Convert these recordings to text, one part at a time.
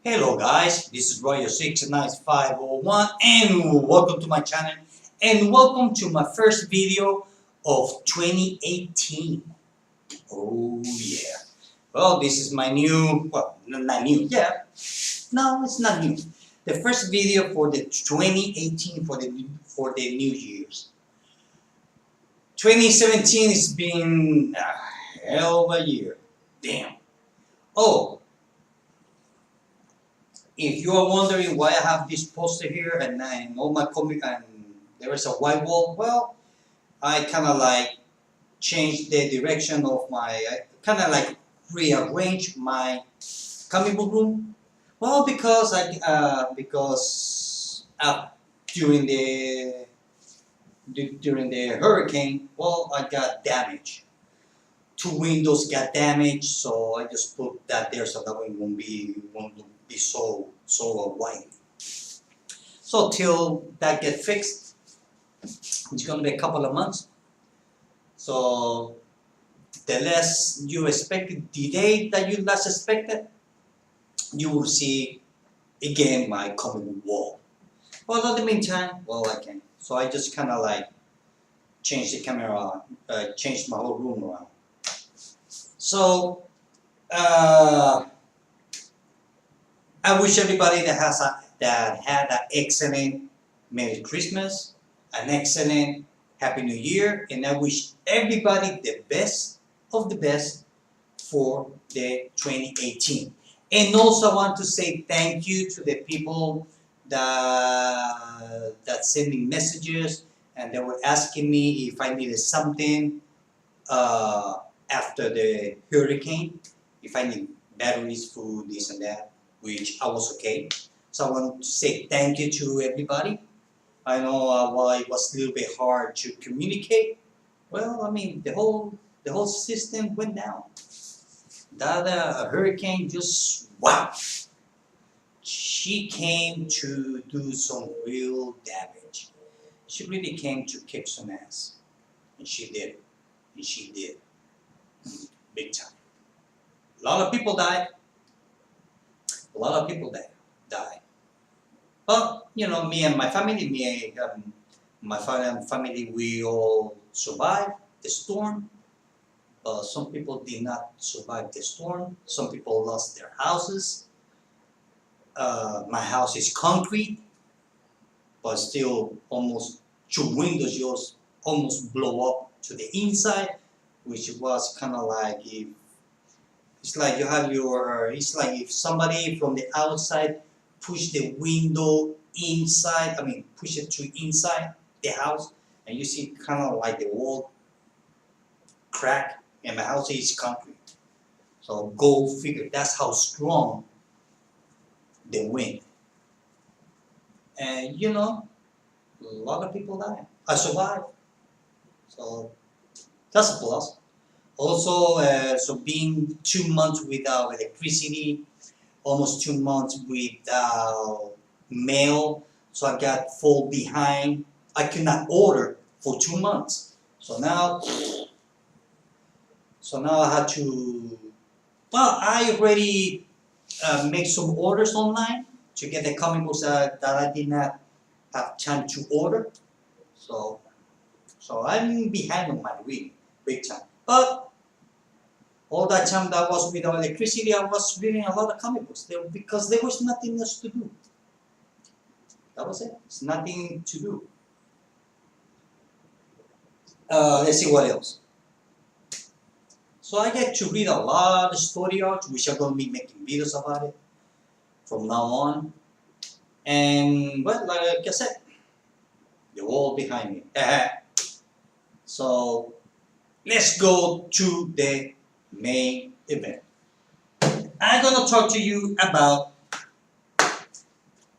Hello guys, this is Royal69501 and welcome to my channel and welcome to my first video of 2018. Oh yeah. Well, this is my new, not new, yeah. No, it's not new. The first video for the 2018 for the New Year's. 2017 has been a hell of a year. Damn. Oh, if you are wondering why I have this poster here and all my comic and there is a white wall, well, I kind of like changed the direction of I kind of like rearrange my comic book room. Well, because during the hurricane, well, I got damaged. Two windows got damaged, so I just put that there so that way it won't be so white. So till that get fixed, it's gonna be a couple of months. So the less you expected, the day that you last expected, you will see again my comic book wall. But in the meantime, well, I can. So I just kind of like changed the camera, changed my whole room around. So I wish everybody that had an excellent Merry Christmas, an excellent Happy New Year, and I wish everybody the best of the best for the 2018. And also I want to say thank you to the people that sent me messages and they were asking me if I needed something after the hurricane, if I need batteries, food, this and that, which I was okay. So I want to say thank you to everybody. I know while it was a little bit hard to communicate, well, I mean the whole system went down. That hurricane just wow. She came to do some real damage. She really came to kick some ass, and she did, and she did, big time. A lot of people died. A lot of people died. But you know, me and my family, my family, we all survived the storm. Some people did not survive the storm. Some people lost their houses. My house is concrete, but still almost two windows just almost blow up to the inside, which was kind of like if it's like you have your. It's like if somebody from the outside push the window inside. I mean, push it to inside the house, and you see kind of like the wall crack, and my house is concrete. So go figure. That's how strong the wind. And you know, a lot of people died. I survived, so that's a plus. Also, so being 2 months without electricity, almost 2 months without mail, so I got fall behind. I could not order for 2 months. So now I had to. Well, I already make some orders online to get the comic books that I did not have time to order. So, so I'm behind on my reading, big time. But all that time that I was without electricity, I was reading a lot of comic books because there was nothing else to do. That was it. It's nothing to do. Let's see what else. So I get to read a lot of story arcs, which I'm going to be making videos about it from now on. And well, like I said, the wall behind me. So let's go to the main event. I'm going to talk to you about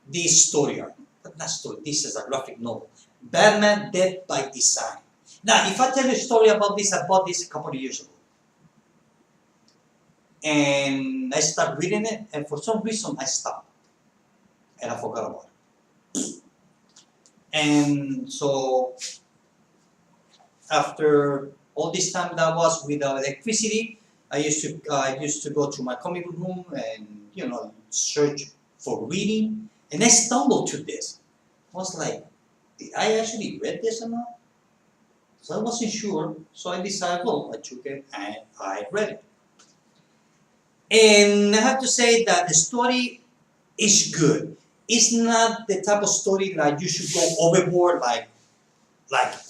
this story arc. But not story, this is a graphic novel. Batman Death by Design. Now, if I tell you a story about this, I bought this a couple of years ago. And I started reading it, and for some reason I stopped. And I forgot about it. And so, after all this time that I was without electricity, I used to go to my comic book room and search for reading, and I stumbled to this. I was like, did I actually read this or not? So I wasn't sure. So I decided, well, I took it and I read it. And I have to say that the story is good. It's not the type of story that you should go overboard, like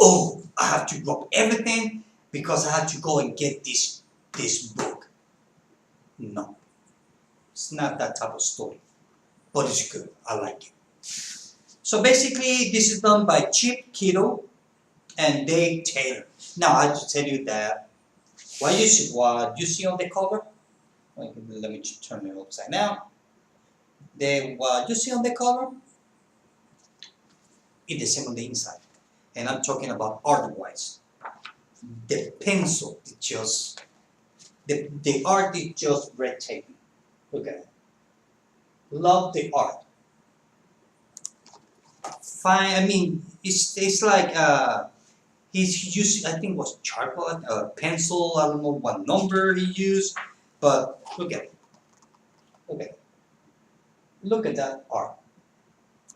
oh, I have to drop everything because I have to go and get this book. No, it's not that type of story, but it's good. I like it. So basically, this is done by Chip Kiddo and Dave Taylor. Now I have to tell you that what you see on the cover. Let me turn it upside down. What you see on the cover is the same on the inside, and I'm talking about art-wise. The pencil, the art is just breathtaking. Look at it. Love the art. Fine. I mean, it's like he's used. I think it was charcoal, pencil. I don't know what number he used, but look at it. Look at it. Look at that art.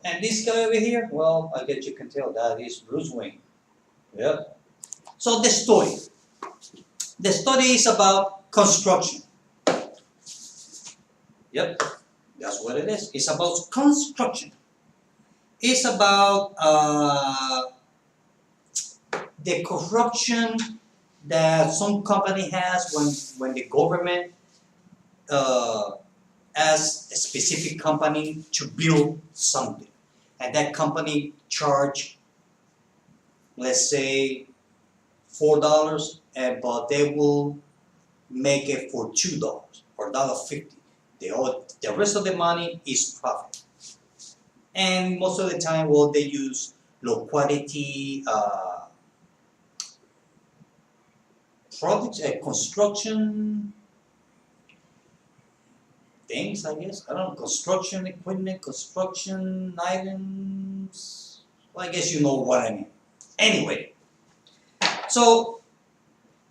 And this guy over here, well, I guess you can tell that is Bruce Wayne. Yep. So the story. The story is about construction. Yep, that's what it is. It's about construction. It's about the corruption that some company has when the government asks a specific company to build something, and that company charge, let's say, $4, but they will make it for $2 or $1.50. The rest of the money is profit. And most of the time, well, they use low quality products, construction things, I guess. I don't know, construction equipment, construction items. Well, I guess you know what I mean. Anyway, so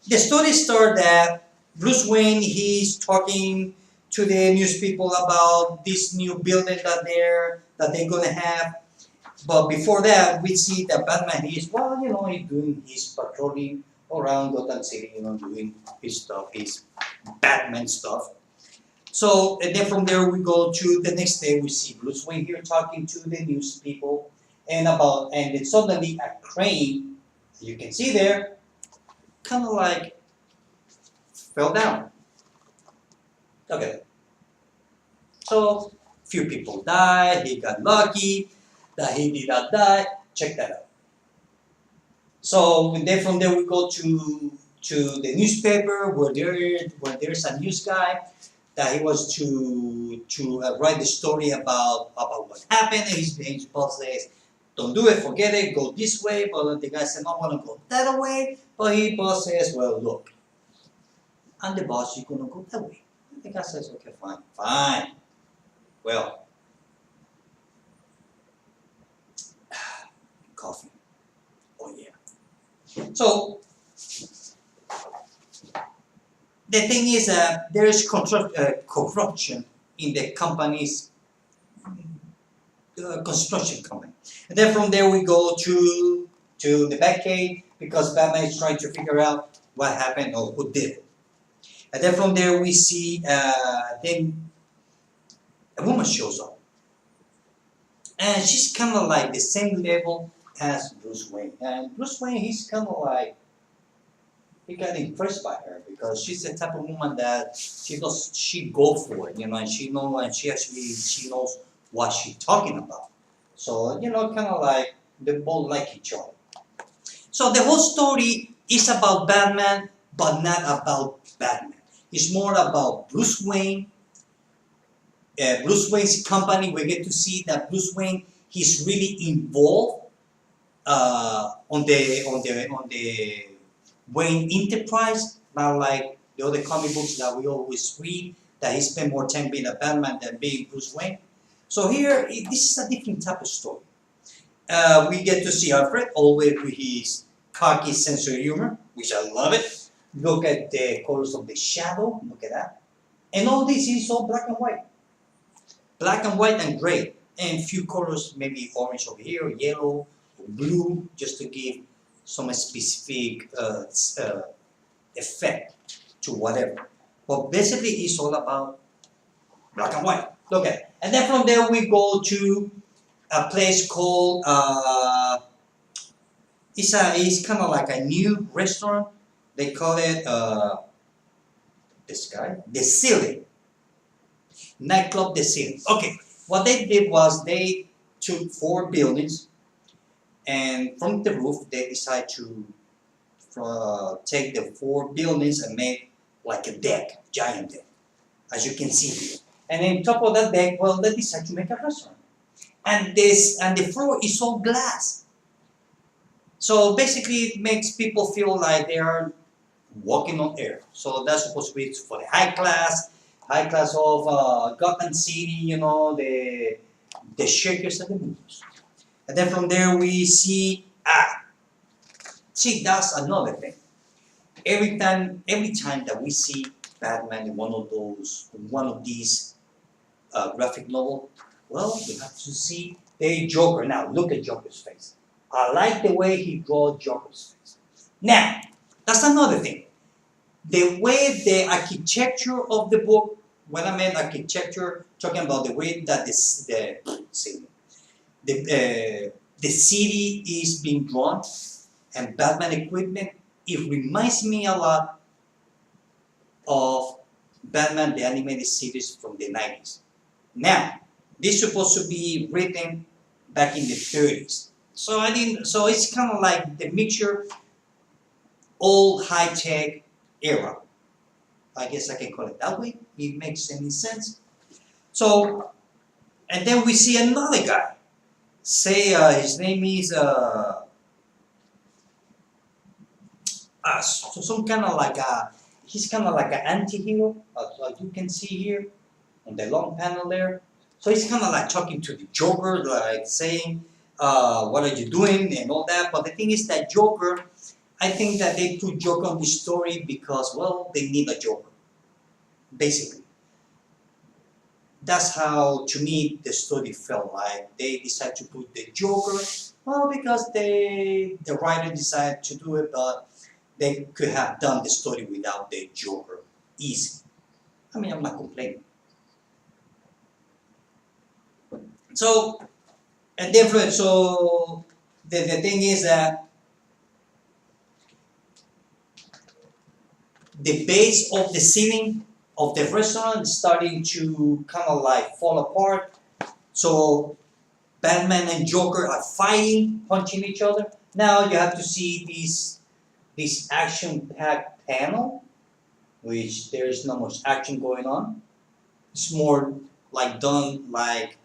the story starts that Bruce Wayne, he's talking to the news people about this new building that they're gonna have. But before that, we see that Batman he's doing his patrolling around Gotham City, doing his stuff, his Batman stuff. So and then from there we go to the next day. We see Bruce Wayne here talking to the news people, and then suddenly a crane, you can see there, kind of like fell down. Okay. So few people died. He got lucky that he did not die. Check that out. So and then from there we go to the newspaper where there's a news guy that he was to write the story about what happened. And his boss says, "Don't do it, forget it, go this way." But the guy said, "I want to go that way." But his boss says, "Well, look, I'm the boss. You're gonna go that way." And the guy says, "Okay, fine." Well, coffee. Oh yeah. So the thing is, there is corruption in the company's construction company. And then from there we go to the Batcave because Batman is trying to figure out what happened or who did it. And then from there we see then a woman shows up. And she's kind of like the same level as Bruce Wayne. And Bruce Wayne, he's kind of like, he got impressed by her because she's the type of woman that she go for it, and she knows what she's talking about. So, kind of like they both like each other. So the whole story is about Batman, but not about Batman. It's more about Bruce Wayne, Bruce Wayne's company. We get to see that Bruce Wayne, he's really involved on the Wayne Enterprise, not like the other comic books that we always read, that he spent more time being a Batman than being Bruce Wayne. So here, this is a different type of story. We get to see Alfred always with his cocky sense of humor, which I love it. Look at the colors of the shadow. Look at that. And all this is all black and white. Black and white and gray. And few colors, maybe orange over here, yellow, blue, just to give some specific effect to whatever. But basically, it's all about black and white. Look at it. And then from there, we go to a place called, it's kind of like a new restaurant. They call it, The Ceiling. Nightclub The Ceiling. Okay, what they did was they took 4 buildings, and from the roof, they decided to take the 4 buildings and make like a deck, giant deck, as you can see here. And on top of that deck, well, they decided to make a restaurant. And the floor is all glass. So basically, it makes people feel like they are walking on air. So that's supposed to be for the high class of Gotham City, you know, the shakers and the movers. And then from there we see that's another thing. Every time that we see Batman in one of these graphic novel, well, we have to see the Joker. Now look at Joker's face. I like the way he draws Joker's face. Now, that's another thing. The way the architecture of the book, when I meant architecture, talking about the way that the city is being drawn and Batman equipment, it reminds me a lot of Batman the animated series from the 90s. Now, this is supposed to be written back in the 30s. So it's kind of like the mixture, old high-tech era. I guess I can call it that way. It makes any sense. So, and then we see another guy. Say his name is so some kind of like he's kind of like an anti-hero, as you can see here on the long panel there. So he's kind of like talking to the Joker, like saying, what are you doing and all that. But the thing is that Joker, I think that they put Joker on the story because, well, they need a Joker, basically. That's how, to me, the story felt like. They decided to put the Joker, well, because the writer decided to do it, but they could have done the story without the Joker. Easy. I mean, I'm not complaining. So, and then, so the thing is that the base of the ceiling of the restaurant is starting to kind of like fall apart. So Batman and Joker are fighting, punching each other. Now you have to see this action-packed panel, which there is not much action going on. It's more like done like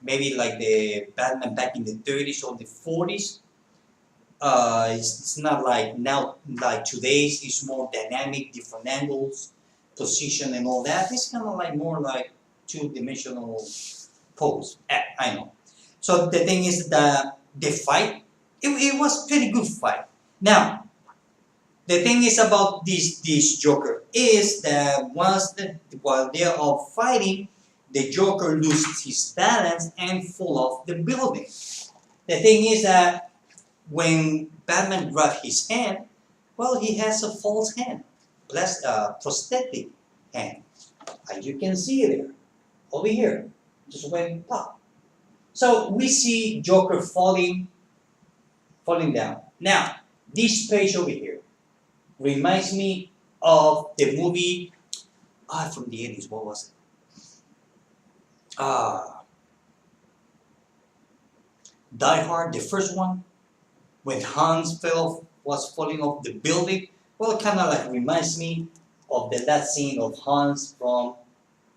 maybe like the Batman back in the 30s or the 40s. It's not like now, like today's. It's more dynamic, different angles, position, and all that. It's kind of like more like two-dimensional pose. I know. So the thing is that the fight, it was pretty good fight. Now, the thing is about this Joker is that while they are fighting, the Joker loses his balance and fall off the building. The thing is that when Batman grabs his hand, well, he has a false hand, plus prosthetic hand. As you can see there, over here, just went pop. So we see Joker falling down. Now, this page over here reminds me of the movie from the 80s. What was it? Die Hard, the first one, when Hans was falling off the building. Well, it kind of like reminds me of the last scene of Hans from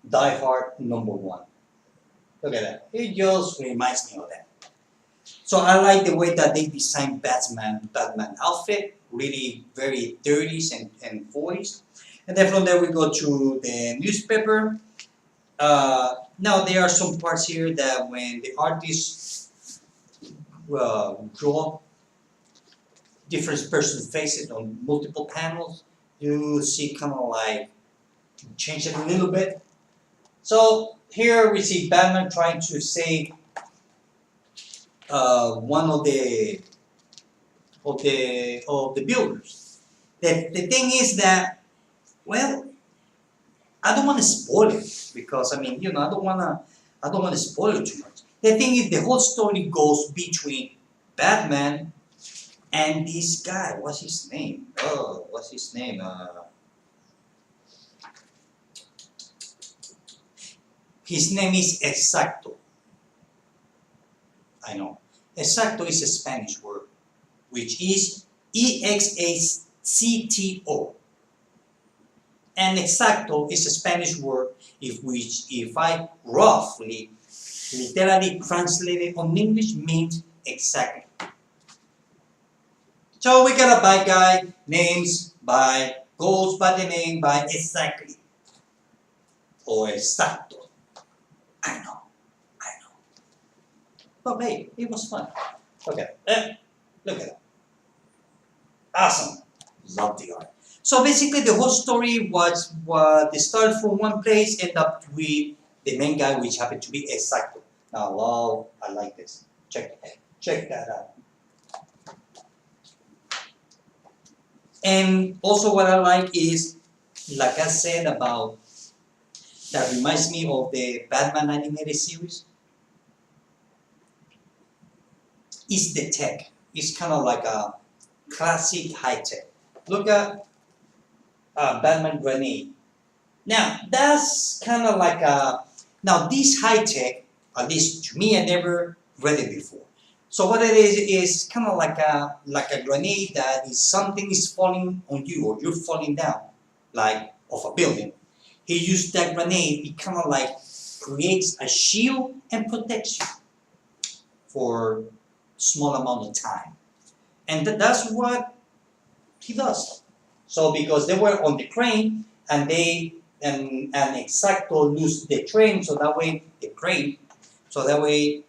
Die Hard #1. Look at that. It just reminds me of that. So I like the way that they designed Batman outfit, really very 30s and 40s. And then from there we go to the newspaper. Now there are some parts here that when the artists draw different person's faces on multiple panels, you see kind of like change it a little bit. So here we see Batman trying to save one of the builders. The thing is that, well, I don't want to spoil it because I mean, I don't wanna spoil it too much. The thing is, the whole story goes between Batman and this guy. What's his name? Oh, what's his name? His name is Exacto. I know. Exacto is a Spanish word, which is EXACTO. And exacto is a Spanish word if I roughly, literally translate it on English, means exactly. So we got a bad guy, goes by the name by exactly. Or exacto. I know. But hey, it was fun. Okay, look at that. Awesome. Love the art. So basically, the whole story was they started from one place, end up with the main guy, which happened to be Exacto. Now, wow, I like this. Check that out. And also, what I like is, like I said about, that reminds me of the Batman animated series. Is the tech. It's kind of like a classic high tech. Look at Batman grenade. Now that's kind of like now this high tech, at least to me, I never read it before. So what it is kind of like a grenade that is something is falling on you or you're falling down, like off a building. He used that grenade. It kind of like creates a shield and protects you for small amount of time, and that's what he does. So because they were on the train and and Exacto lose the train, so that way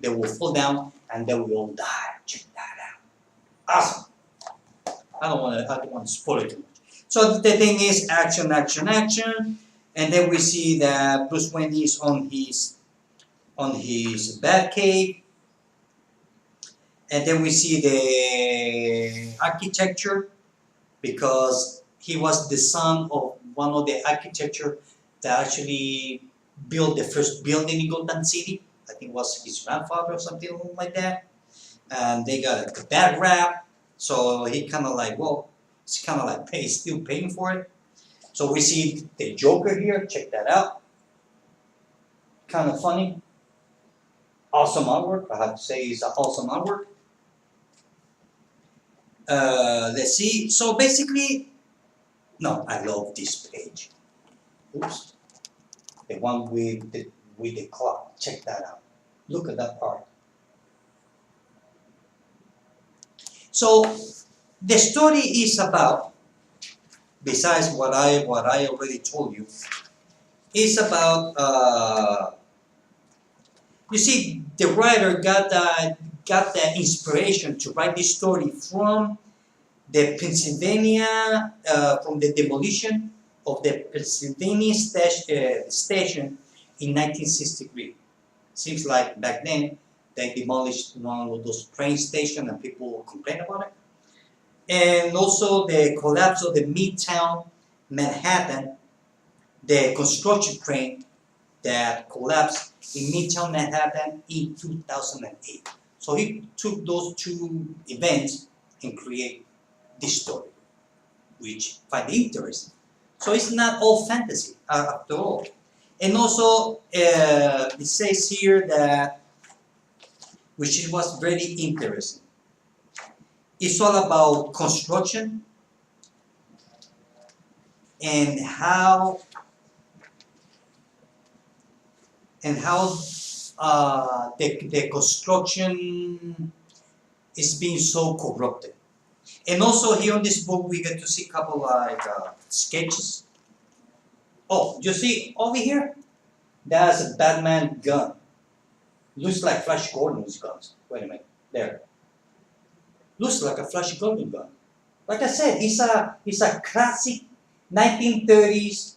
they will fall down and they will all die. Check that out. Awesome. I don't want to spoil it too much. So the thing is action, and then we see that Bruce Wayne is on his Batcave. And then we see the architecture because he was the son of one of the architecture that actually built the first building in Gotham City. I think it was his grandfather or something like that. And they got a bad rap, so he kind of like, well, it's kind of like still paying for it. So we see the Joker here. Check that out. Kind of funny. Awesome artwork. I have to say, it's an awesome artwork. Let's see. So basically, no, I love this page. Oops, the one with the clock. Check that out. Look at that part. So the story is about, besides what I already told you, is about. You see, the writer got the inspiration to write this story from the Pennsylvania, from the demolition of the Pennsylvania station in 1963. Seems like back then they demolished one of those train stations and people complain about it. And also the collapse of the Midtown Manhattan, the construction train that collapsed in Midtown Manhattan in 2008. So he took those two events and created this story, which I find interesting. So it's not all fantasy after all. And also, it says here that, which was very interesting, it's all about construction and how the construction is being so corrupted. And also here in this book we get to see a couple like sketches. Oh, you see over here? That's a Batman gun. Looks like Flash Gordon's guns. Wait a minute. There. Looks like a Flash Gordon gun. Like I said, it's a classic 1930s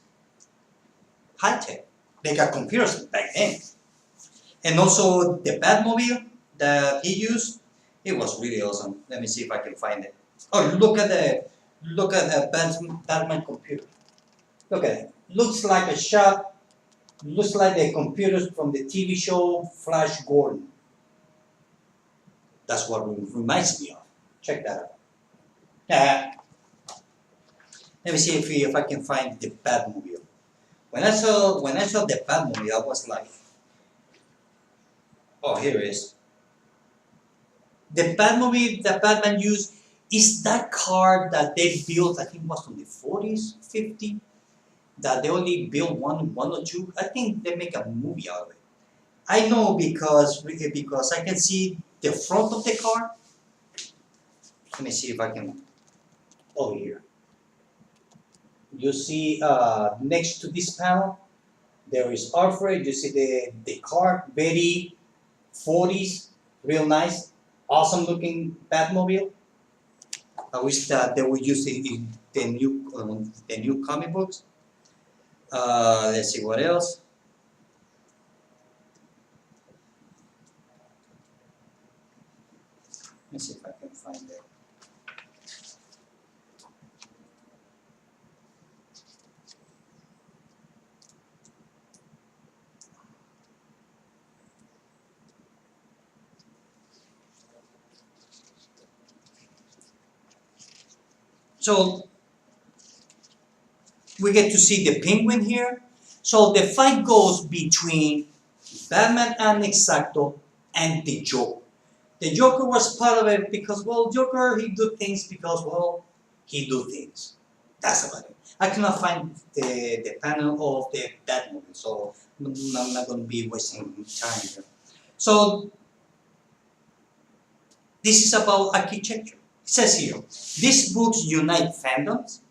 high tech. They got computers back then. And also the Batmobile that he used, it was really awesome. Let me see if I can find it. Oh, look at the Batman computer. Look at it. Looks like a shot. Looks like the computers from the TV show Flash Gordon. That's what it reminds me of. Check that out. Let me see if I can find the Batmobile. When I saw the Batmobile, I was like, oh, here it is. The Batmobile that Batman used is that car that they built. I think it was from the 40s, 50s. That they only built one or two. I think they make a movie out of it. I know because I can see the front of the car. Let me see if I can. Oh, here. You see next to this panel, there is Alfred. You see the car, very 40s, real nice, awesome looking Batmobile. I wish that they would use it in the new comic books. Let's see what else. Let's see if I can find it. So we get to see the Penguin here. So the fight goes between Batman and Exacto and the Joker. The Joker was part of it because, well, Joker, he do things because, well, he do things. That's about it. I cannot find the panel of the Batmobile, so I'm not going to be wasting time here. So this is about architecture. It says here, these books unite fandoms,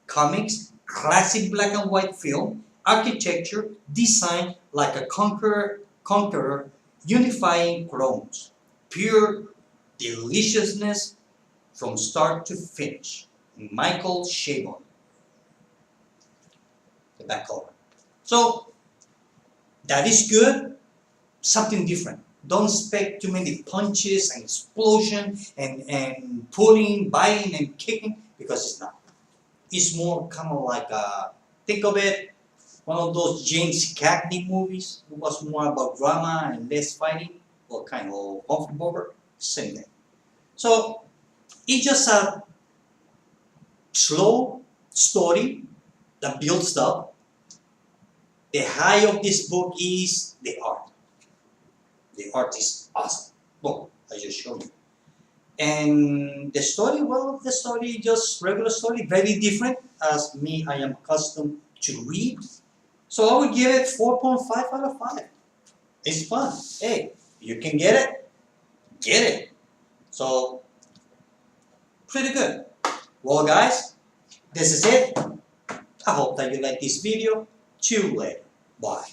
comics, classic black and white film, architecture, design like a conqueror, unifying clones, pure deliciousness from start to finish. Michael Chabon, the back cover. So that is good, something different. Don't expect too many punches and explosion and pulling, biting and kicking because it's not. It's more kind of like think of it, one of those James Cagney movies. It was more about drama and less fighting, or kind of Humphrey Bogart, same thing. So it's just a slow story that builds up. The high of this book is the art. The art is awesome. Boom, I just showed you. And the story, well, the story just regular story, very different as me, I am accustomed to read. So I would give it 4.5 out of 5. It's fun. Hey, you can get it, get it. So, pretty good. Well, guys, this is it. I hope that you like this video. See you later. Bye.